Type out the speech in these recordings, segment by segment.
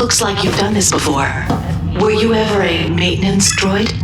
Looks like you've done this before. Were you ever a maintenance droid?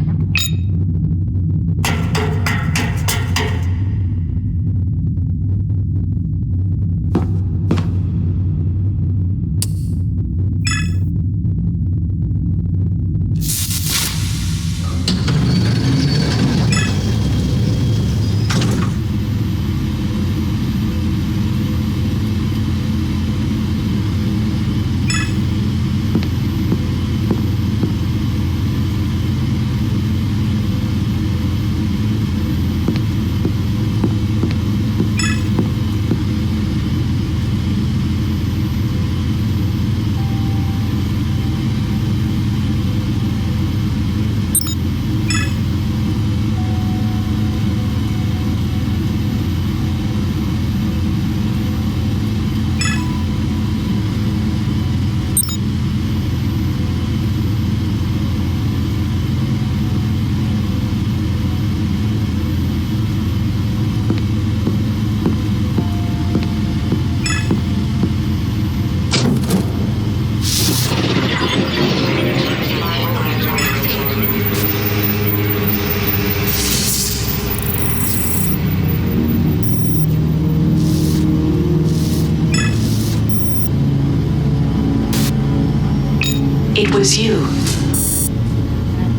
It was you.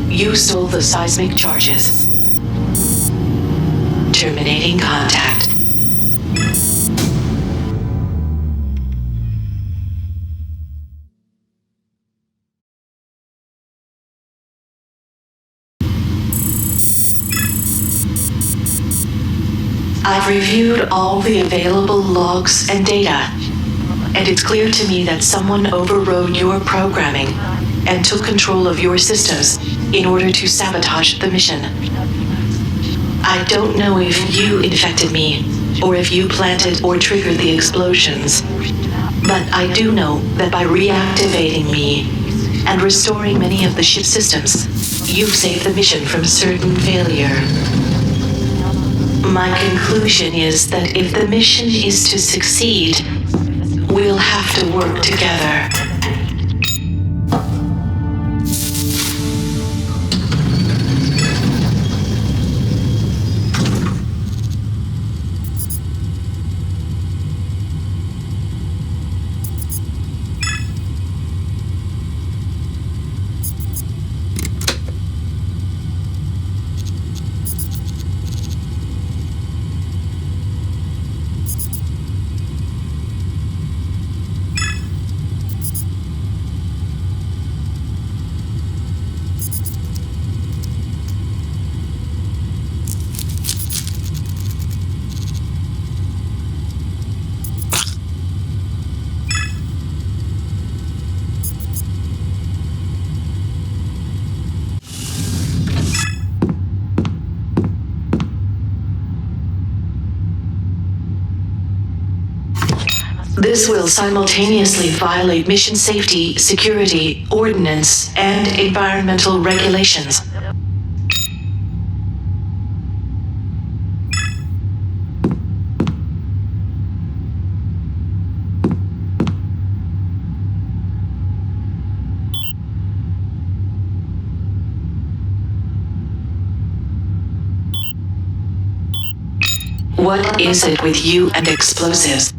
You stole the seismic charges. Terminating contact. I've reviewed all the available logs and data, and it's clear to me that someone overrode your programming and took control of your systems in order to sabotage the mission. I don't know if you infected me, or if you planted or triggered the explosions, but I do know that by reactivating me and restoring many of the ship's systems, you've saved the mission from certain failure. My conclusion is that if the mission is to succeed, we'll have to work together. This will simultaneously violate mission safety, security, ordnance, and environmental regulations. What is it with you and explosives?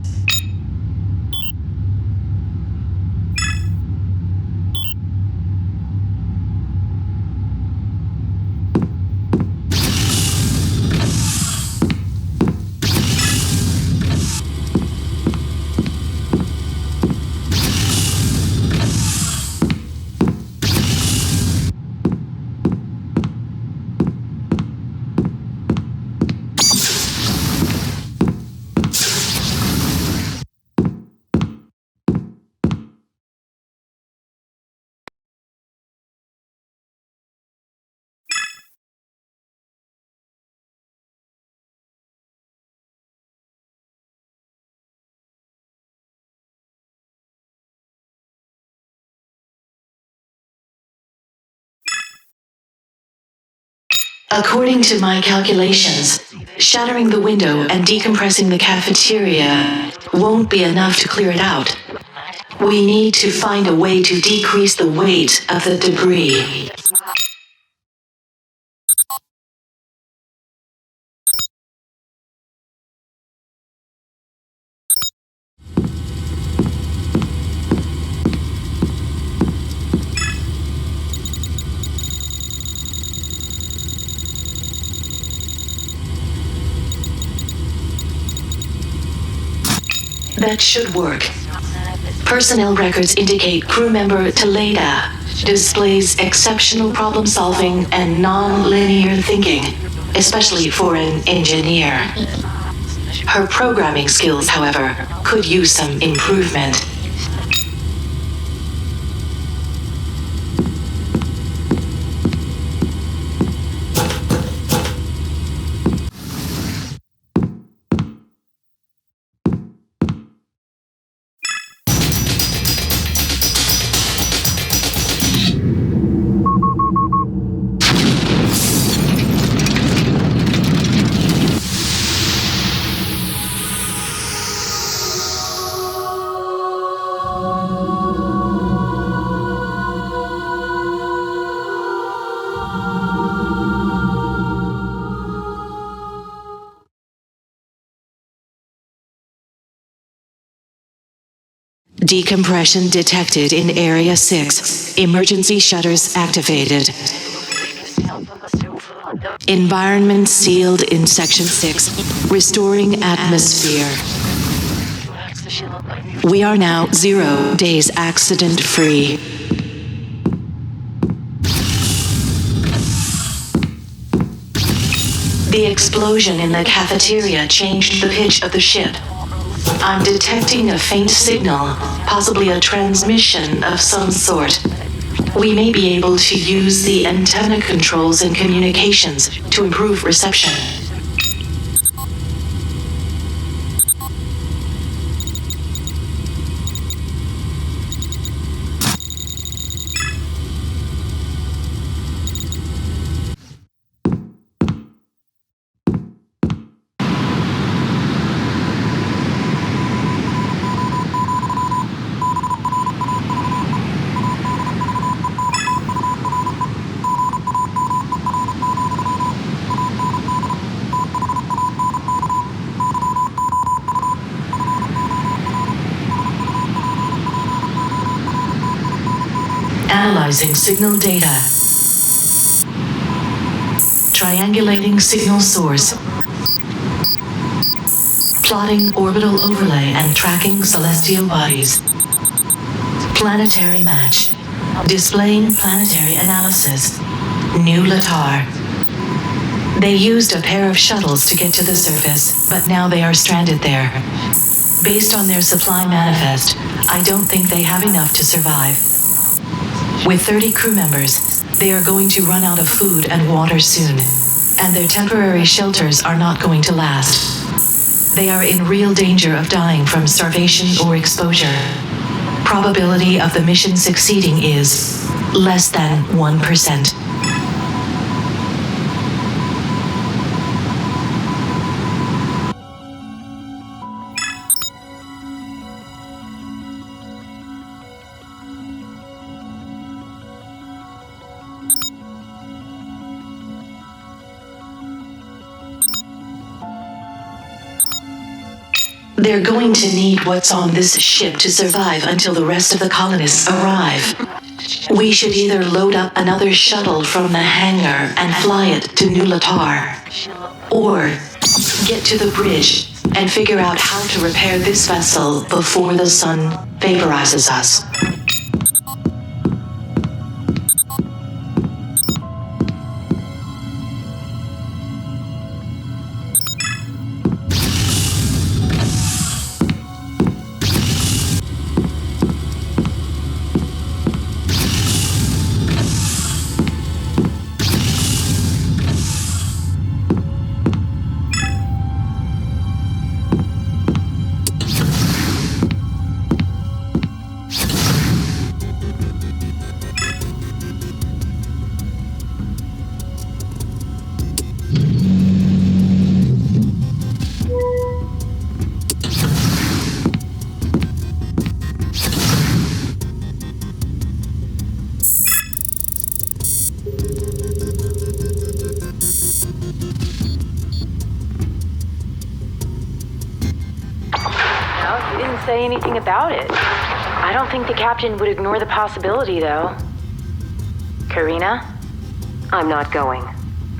According to my calculations, shattering the window and decompressing the cafeteria won't be enough to clear it out. We need to find a way to decrease the weight of the debris. That should work. Personnel records indicate crew member Taleda displays exceptional problem solving and non-linear thinking, especially for an engineer. Her programming skills, however, could use some improvement. Decompression detected in Area 6. Emergency shutters activated. Environment sealed in Section 6. Restoring atmosphere. We are now 0 days accident-free. The explosion in the cafeteria changed the pitch of the ship. I'm detecting a faint signal, possibly a transmission of some sort. We may be able to use the antenna controls and communications to improve reception. Analyzing signal data. Triangulating signal source. Plotting orbital overlay and tracking celestial bodies. Planetary match. Displaying planetary analysis. New Letarri. They used a pair of shuttles to get to the surface, but now they are stranded there. Based on their supply manifest, I don't think they have enough to survive. With 30 crew members, they are going to run out of food and water soon, and their temporary shelters are not going to last. They are in real danger of dying from starvation or exposure. Probability of the mission succeeding is less than 1%. They're going to need what's on this ship to survive until the rest of the colonists arrive. We should either load up another shuttle from the hangar and fly it to New Letarri, or get to the bridge and figure out how to repair this vessel before the sun vaporizes us. say anything about it. I don't think the captain would ignore the possibility, though. Karina? I'm not going.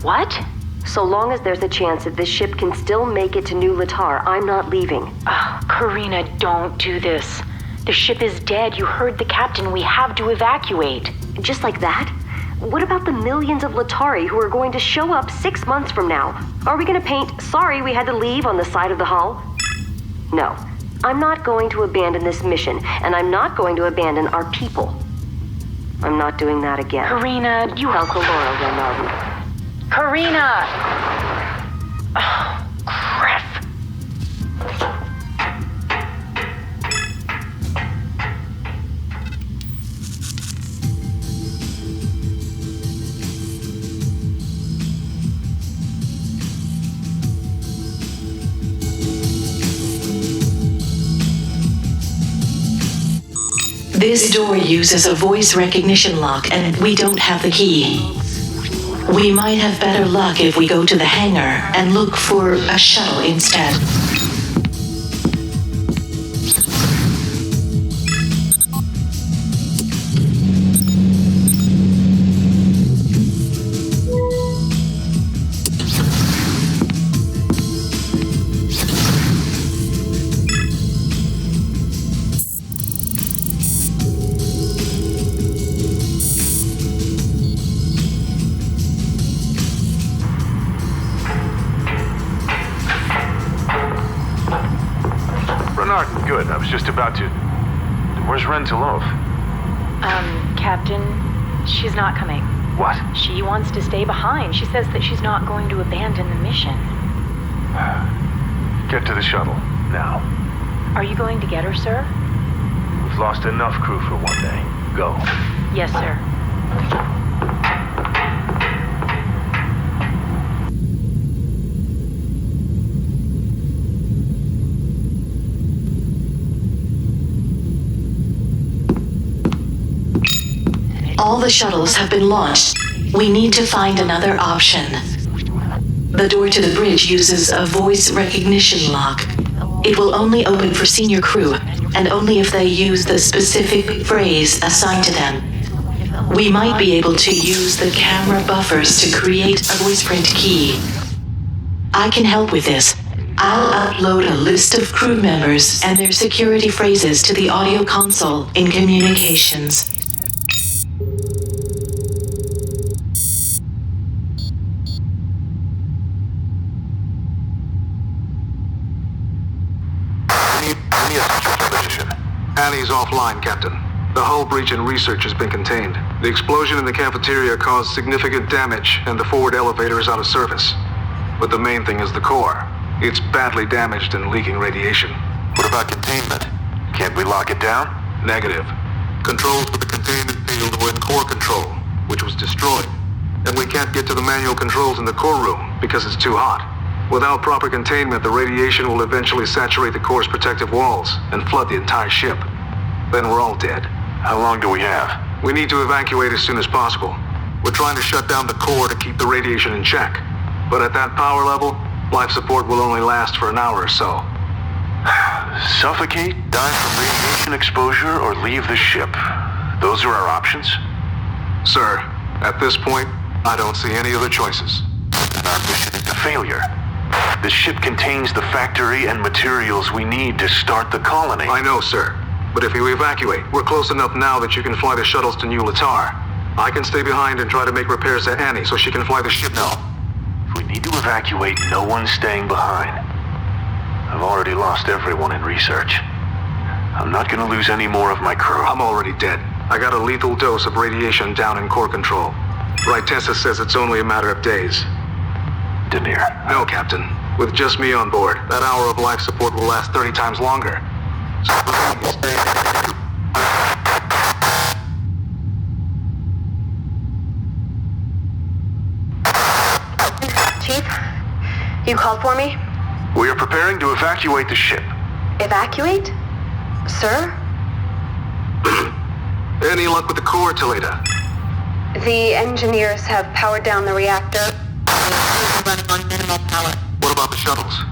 What? So long as there's a chance that this ship can still make it to New Letarri, I'm not leaving. Oh, Karina, don't do this. The ship is dead. You heard the captain. We have to evacuate. Just like that? What about the millions of Letarri who are going to show up 6 months from now? Are we going to paint, "Sorry, we had to leave" on the side of the hull? No. I'm not going to abandon this mission, and I'm not going to abandon our people. I'm not doing that again. Karina, you... Calcolora will know. Karina! Oh, crap. This door uses a voice recognition lock, and we don't have the key. We might have better luck if we go to the hangar and look for a shuttle instead. Good, I was just about to... Where's Rentalov? Captain, she's not coming. What? She wants to stay behind. She says that she's not going to abandon the mission. Get to the shuttle, now. Are you going to get her, sir? We've lost enough crew for one day. Go. Yes, sir. All the shuttles have been launched. We need to find another option. The door to the bridge uses a voice recognition lock. It will only open for senior crew, and only if they use the specific phrase assigned to them. We might be able to use the camera buffers to create a voice print key. I can help with this. I'll upload a list of crew members and their security phrases to the audio console in communications. Annie's offline, Captain. The hull breach and research has been contained. The explosion in the cafeteria caused significant damage, and the forward elevator is out of service. But the main thing is the core. It's badly damaged and leaking radiation. What about containment? Can't we lock it down? Negative. Controls for the containment field were in core control, which was destroyed. And we can't get to the manual controls in the core room because it's too hot. Without proper containment, the radiation will eventually saturate the core's protective walls and flood the entire ship. Then we're all dead. How long do we have? We need to evacuate as soon as possible. We're trying to shut down the core to keep the radiation in check. But at that power level, life support will only last for an hour or so. Suffocate, die from radiation exposure, or leave the ship. Those are our options? Sir, at this point, I don't see any other choices. Then our mission is a failure. The ship contains the factory and materials we need to start the colony. I know, sir. But if you evacuate, we're close enough now that you can fly the shuttles to New Letarri. I can stay behind and try to make repairs to Annie so she can fly the ship. No. If we need to evacuate, no one's staying behind. I've already lost everyone in research. I'm not gonna lose any more of my crew. I'm already dead. I got a lethal dose of radiation down in core control. Tessa says it's only a matter of days. Denier. No, Captain. With just me on board, that hour of life support will last 30 times longer. So Chief, you called for me? We are preparing to evacuate the ship. Evacuate? Sir? Any luck with the core, Toledo? The engineers have powered down the reactor. Running on minimal power. What about the shuttles?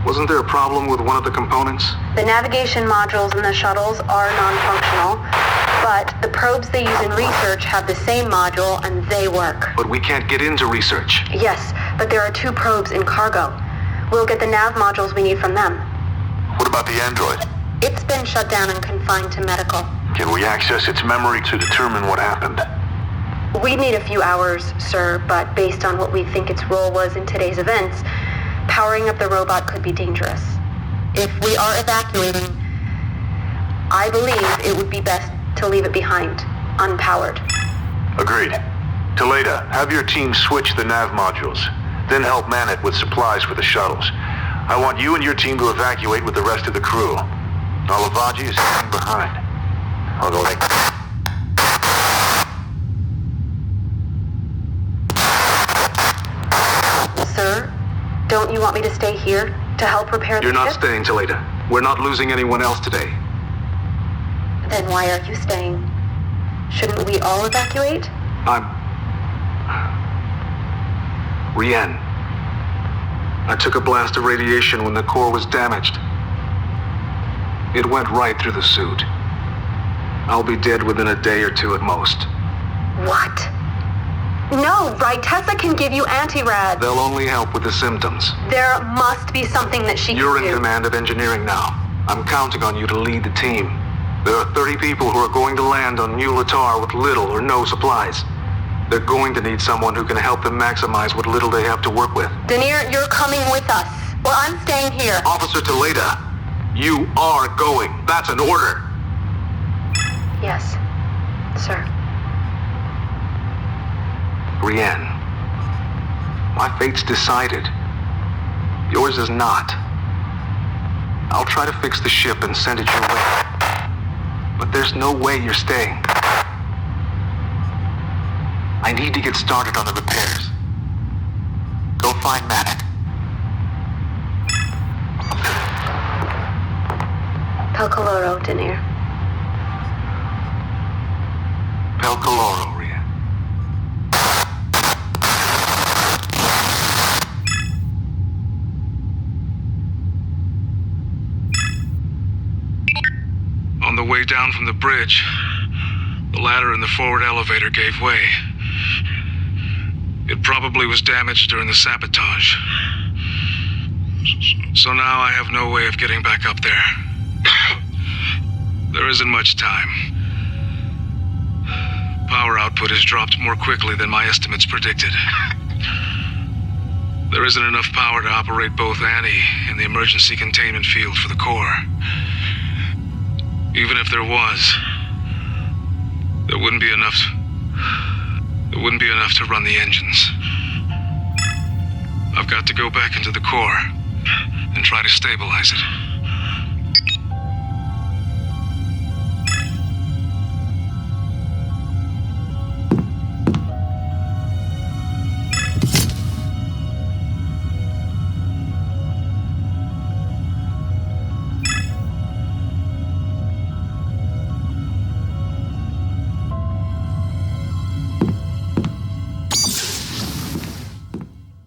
Wasn't there a problem with one of the components? The navigation modules in the shuttles are non-functional, but the probes they use in research have the same module and they work. But we can't get into research. Yes, but there are 2 probes in cargo. We'll get the nav modules we need from them. What about the android? It's been shut down and confined to medical. Can we access its memory to determine what happened? We'd need a few hours, sir, but based on what we think its role was in today's events, powering up the robot could be dangerous. If we are evacuating, I believe it would be best to leave it behind, unpowered. Agreed. Taleda, have your team switch the nav modules, then help man it with supplies for the shuttles. I want you and your team to evacuate with the rest of the crew. Olavaji is staying behind. I'll go like... Sir, don't you want me to stay here to help repair the You're not ship? staying, Taleda. We're not losing anyone else today. Then why are you staying? Shouldn't we all evacuate? Rien. I took a blast of radiation when the core was damaged. It went right through the suit. I'll be dead within a day or 2 at most. What? No, right? Tessa can give you anti-rad. They'll only help with the symptoms. There must be something that she You're can in do. command of engineering now. I'm counting on you to lead the team. There are 30 people who are going to land on New Letarri with little or no supplies. They're going to need someone who can help them maximize what little they have to work with. Denier, you're coming with us. Well, I'm staying here. Officer Taleda, you are going. That's an order. Yes, sir. Rien, my fate's decided. Yours is not. I'll try to fix the ship and send it your way. But there's no way you're staying. I need to get started on the repairs. Go find Manet. Pelcoloro, Denier. Pelcoloro, Rien. On the way down from the bridge, the ladder in the forward elevator gave way. It probably was damaged during the sabotage. So now I have no way of getting back up there. There isn't much time. Power output has dropped more quickly than my estimates predicted. There isn't enough power to operate both Annie and the emergency containment field for the core. Even if there was, there wouldn't be enough to run the engines. I've got to go back into the core and try to stabilize it.